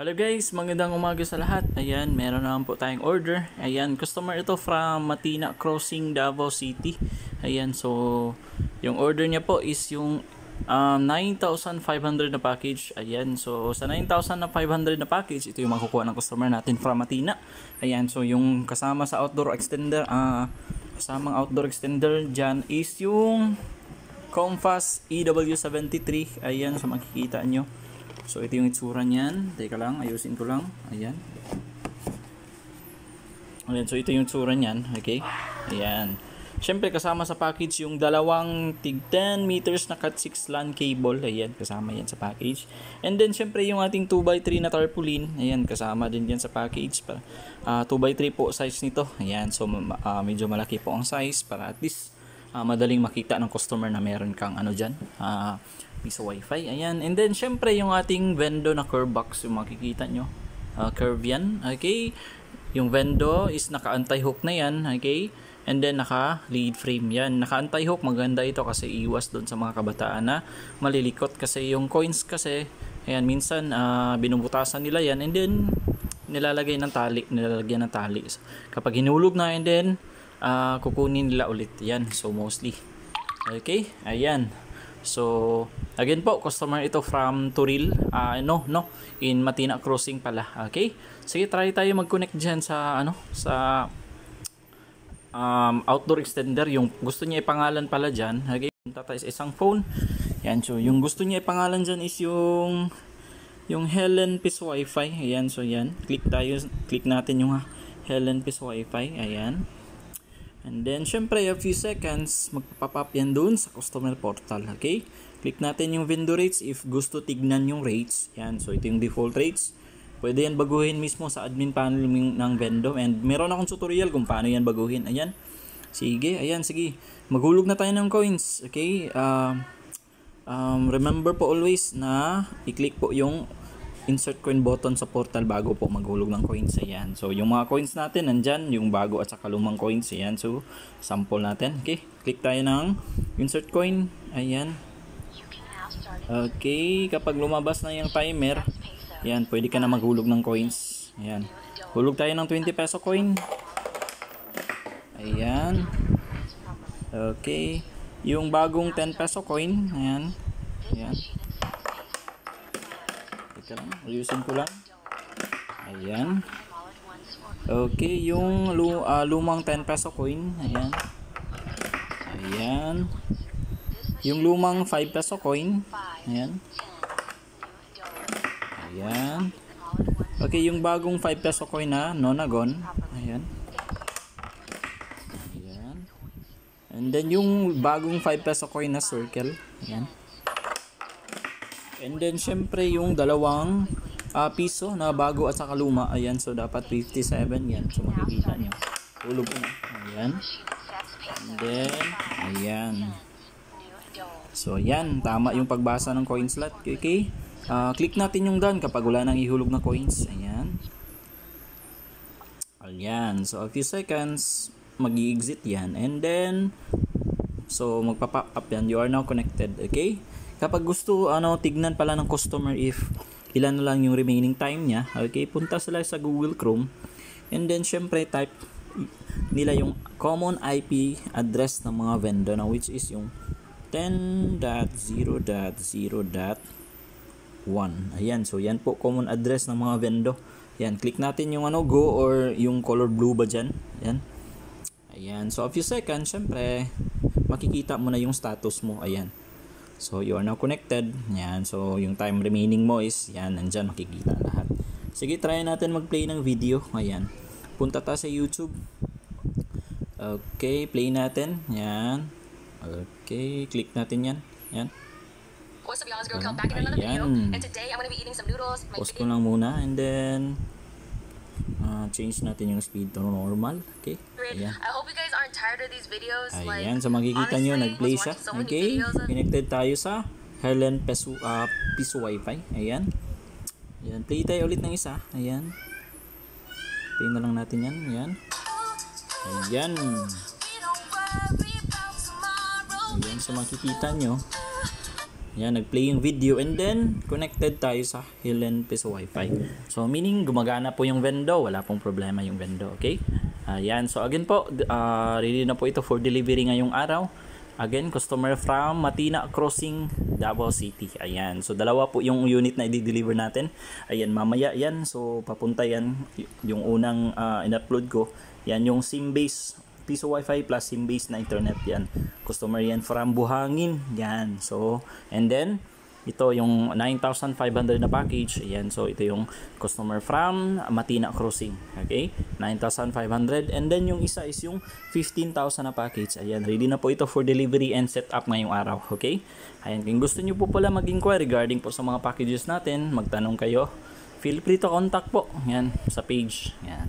Hello guys, magandang umaga sa lahat. Ayan, meron naman po tayong order. Ayan, customer ito from Matina Crossing, Davao City. Ayan, so yung order niya po is yung 9,500 na package. Ayan, so sa 9,500 na package, ito yung makukuha ng customer natin from Matina. Ayan, so yung kasama sa outdoor extender, kasamang outdoor extender dyan is yung Comfast EW73. Ayan, so makikita nyo. So ito yung itsura niyan. Teka lang, ayusin ko lang. Ayan. Ayan, so ito yung itsura niyan. Okay. Ayan. Siyempre kasama sa package yung dalawang tig 10 meters na cat 6 LAN cable. Ayan, kasama yan sa package. And then siyempre yung ating 2x3 na tarpaulin. Ayan, kasama din yan sa package. 2x3 po size nito. Ayan, so medyo malaki po ang size para at least madaling makita ng customer na meron kang ano dyan. Piso wifi. Ayan. And then, syempre, yung ating Vendo na curve box, yung makikita nyo. Curve yan. Okay. Yung Vendo is naka-anti-hook na yan. Okay. And then, naka-lead frame yan. Naka-anti-hook. Maganda ito kasi iwas doon sa mga kabataan na malilikot. Kasi yung coins kasi, ayan, minsan, binubutasan nila yan. And then, nilalagay ng tali. Nilalagyan ng tali. So, kapag hinulog na, and then, kukunin nila ulit. Yan. So, mostly. Okay. Ayan. So, again po, customer ito from Turil, in Matina Crossing pala. Okay? Sige, try tayo mag-connect diyan sa outdoor extender. Yung gusto niya ipangalan pala diyan. Okay? Punta tayo sa isang phone. Yan, so yung gusto niya ipangalan diyan is yung Helen Peace Wi-Fi. Ayan, so yan. Click natin yung Helen Peace Wi-Fi. Ayan. And then, syempre, a few seconds, magpapap yan doon sa customer portal. Okay? Click natin yung vendor rates if gusto tignan yung rates. Yan. So, ito yung default rates. Pwede yan baguhin mismo sa admin panel ng vendor. And meron akong tutorial kung paano yan baguhin. Ayan. Sige. Ayan. Sige. Maghulog na tayo ng coins. Okay? Remember po always na i-click po yung insert coin button sa portal bago po maghulog ng coins. Ayan. So, yung mga coins natin, nandyan, yung bago at saka lumang coins. Ayan. So, sample natin. Okay. Click tayo ng insert coin. Ayan. Okay. Kapag lumabas na yung timer, ayan, pwede ka na maghulog ng coins. Ayan. Hulog tayo ng 20 peso coin. Ayan. Okay. Yung bagong 10 peso coin. Ayan. Ayan. Ayusin ko lang. Ayan. Okay, yung lumang 10 peso coin. Ayan. Ayan. Yung lumang 5 peso coin. Ayan. Ayan. Okay, yung bagong 5 peso coin na Nonagon. Ayan. Ayan. And then yung bagong 5 peso coin na Circle. Ayan. And then, syempre, yung dalawang piso na bago at saka luma. Ayan, so dapat 57 yan. So, makikita nyo. Hulog na. Ayan. And then, ayan. So, ayan. Tama yung pagbasa ng coin slot. Okay? Click natin yung done kapag wala nang ihulog na coins. Ayan. Ayan. So, a few seconds, mag-i-exit yan. And then, so, magpa-pop up yan. You are now connected. Okay? Kapag gusto tignan pala ng customer if ilan na lang yung remaining time niya, okay, punta sila sa Google Chrome and then syempre type nila yung common IP address ng mga vendor na which is yung 10.0.0.1. Ayan, so yan po common address ng mga vendor. Yan, click natin yung go or yung color blue ba dyan. Ayan. Ayan, so a few seconds, syempre makikita mo na yung status mo. Ayan. So, you are now connected. Yan. So, yung time remaining mo is, yan, nandyan, makikita lahat. Sige, try natin mag-play ng video. Ayan. Punta tayo sa YouTube. Okay, play natin. Yan. Okay, click natin yan. Yan. What's up, y'all? It's Girl Kel back in another video. And today, I'm gonna be eating some noodles. Pause ko lang muna. And then, change natin yung speed to normal. Okay. Ayan. I hope you guys aren't tired of these videos. Ayan. So makikita nyo, nag-play siya. Okay. Connected tayo sa Helen Peace Wi-Fi. Ayan. Ayan. Play tayo ulit ng isa. Ayan. Play na lang natin yan. Ayan. Ayan. Ayan. So makikita nyo. Yan, nag-play yung video and then connected tayo sa Helen Piso Wi-Fi. So meaning gumagana po yung Vendo, wala pong problema yung Vendo, okay? Ayan, so again po, ready na po ito for delivery ngayong araw. Again, customer from Matina Crossing, Davao City. Ayan, so dalawa po yung unit na i-deliver natin. Ayan, mamaya yan, so papunta yan, yung unang in-upload ko. Yan yung SIM base Piso Wi-Fi plus SIM base na internet yan. Customer yan from Buhangin. Yan. So, and then ito yung 9,500 na package. Ayan. So, ito yung customer from Matina Crossing. Okay? 9,500. And then yung isa is yung 15,000 na package. Ayan. Ready na po ito for delivery and set up ngayong araw. Okay? Ayan. Kung gusto nyo po pala mag-inquire regarding po sa mga packages natin, magtanong kayo. Feel free to contact po. Yan. Sa page. Yan.